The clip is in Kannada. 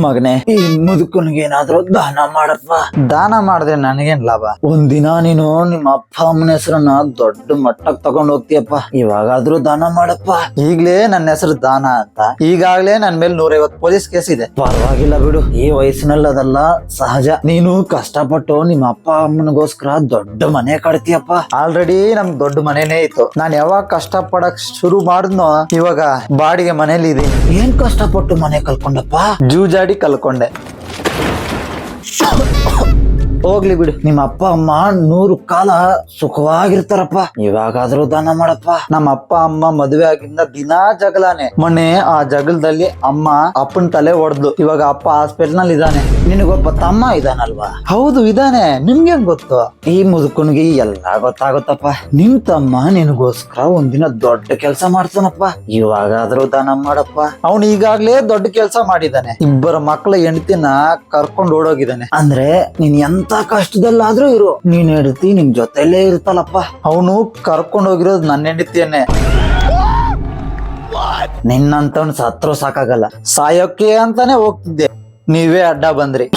ಮಗನೇ, ಈ ಮುದುಕನಿಗೆ ಏನಾದ್ರೂ ದಾನ ಮಾಡಪ್ಪ. ದಾನ ಮಾಡಿದ್ರೆ ನನಗೇನ್ ಲಾಭ? ಒಂದಿನ ನೀನು ನಿಮ್ಮ ಅಪ್ಪ ಅಮ್ಮನ ಹೆಸರನ್ನ ದೊಡ್ಡ ಮಟ್ಟಕ್ಕೆ ತಗೊಂಡ್ ಹೋಗ್ತೀಯಪ್ಪ. ಇವಾಗಾದ್ರೂ ದಾನ ಮಾಡಪ್ಪ. ಈಗ್ಲೇ ನನ್ನ ಹೆಸರು ದಾನ ಅಂತ, ಈಗಾಗ್ಲೇ ನನ್ ಮೇಲೆ 150 ಪೊಲೀಸ್ ಕೇಸ್ ಇದೆ. ಪರವಾಗಿಲ್ಲ ಬಿಡು, ಈ ವಯಸ್ಸಿನಲ್ಲಿ ಅದೆಲ್ಲ ಸಹಜ. ನೀನು ಕಷ್ಟಪಟ್ಟು ನಿಮ್ಮ ಅಪ್ಪ ಅಮ್ಮನಿಗೋಸ್ಕರ ದೊಡ್ಡ ಮನೆ ಕಟ್ತೀಯಪ್ಪ. ಆಲ್ರೆಡಿ ನಮ್ಗ್ ದೊಡ್ಡ ಮನೆನೇ ಇತ್ತು. ನಾನ್ ಯಾವಾಗ ಕಷ್ಟ ಪಡಕ್ ಶುರು ಮಾಡಿದ್ನೋ ಇವಾಗ ಬಾಡಿಗೆ ಮನೇಲಿ ಇದೀನಿ. ಏನ್ ಕಷ್ಟಪಟ್ಟು ಮನೆ ಕಲ್ಕೊಂಡಪ್ಪ? ಜೂಜಾಡಿ ಕಲ್ಕೊಂಡೆ. ಹೋಗ್ಲಿ ಬಿಡು, ನಿಮ್ಮ ಅಪ್ಪ ಅಮ್ಮ 100 ಕಾಲ ಸುಖವಾಗಿರ್ತಾರಪ್ಪ. ಇವಾಗಾದ್ರೂ ದಾನ ಮಾಡಪ್ಪ. ನಮ್ಮ ಅಪ್ಪ ಅಮ್ಮ ಮದುವೆ ಆಗಿಂದ ದಿನಾ ಜಗಳಾನೆ. ಮೊನ್ನೆ ಆ ಜಗಳದಲ್ಲಿ ಅಮ್ಮ ಅಪ್ಪನ ತಲೆ ಹೊಡೆದ್ಲು. ಇವಾಗ ಅಪ್ಪ ಹಾಸ್ಪಿಟಲ್ ನಲ್ಲಿ ಇದ್ದಾನೆ. ನಿನಗೊಬ್ಬ ತಮ್ಮ ಇದಾನಲ್ವಾ? ಹೌದು, ಇದಾನೆ. ನಿಮ್ಗೇನ್ ಗೊತ್ತು? ಈ ಮುದುಕನಿಗೆ ಎಲ್ಲ ಗೊತ್ತಾಗುತ್ತಪ್ಪ. ನಿನ್ ತಮ್ಮ ನಿನಗೋಸ್ಕರ ಒಂದಿನ ದೊಡ್ಡ ಕೆಲಸ ಮಾಡ್ತಾನಪ್ಪ. ಇವಾಗಾದ್ರೂ ದಾನ ಮಾಡಪ್ಪ. ಅವನು ಈಗಾಗ್ಲೇ ದೊಡ್ಡ ಕೆಲಸ ಮಾಡಿದಾನೆ. 2 ಮಕ್ಳ ಹೆಂಡತಿನ ಕರ್ಕೊಂಡು ಓಡೋಗಿದ್ದಾನೆ. ಅಂದ್ರೆ ನೀನ್ ಎಂತ ಕಷ್ಟದಲ್ಲಾದ್ರೂ ಇರು, ನೀನ್ ಹೆಂಡತಿ ನಿಮ್ ಜೊತೆಲೇ ಇರ್ತಲ್ಲಪ್ಪ. ಅವನು ಕರ್ಕೊಂಡು ಹೋಗಿರೋದು ನನ್ನ ಹೆಂಡತಿಯನ್ನೇ. ನಿನ್ನಂತವ್ನ್ ಸತ್ರು ಸಾಕಾಗಲ್ಲ. ಸಾಯೋಕೆ ಅಂತಾನೆ ಹೋಗ್ತಿದ್ದೆ, ನೀವೇ ಅಡ್ಡ ಬಂದ್ರಿ.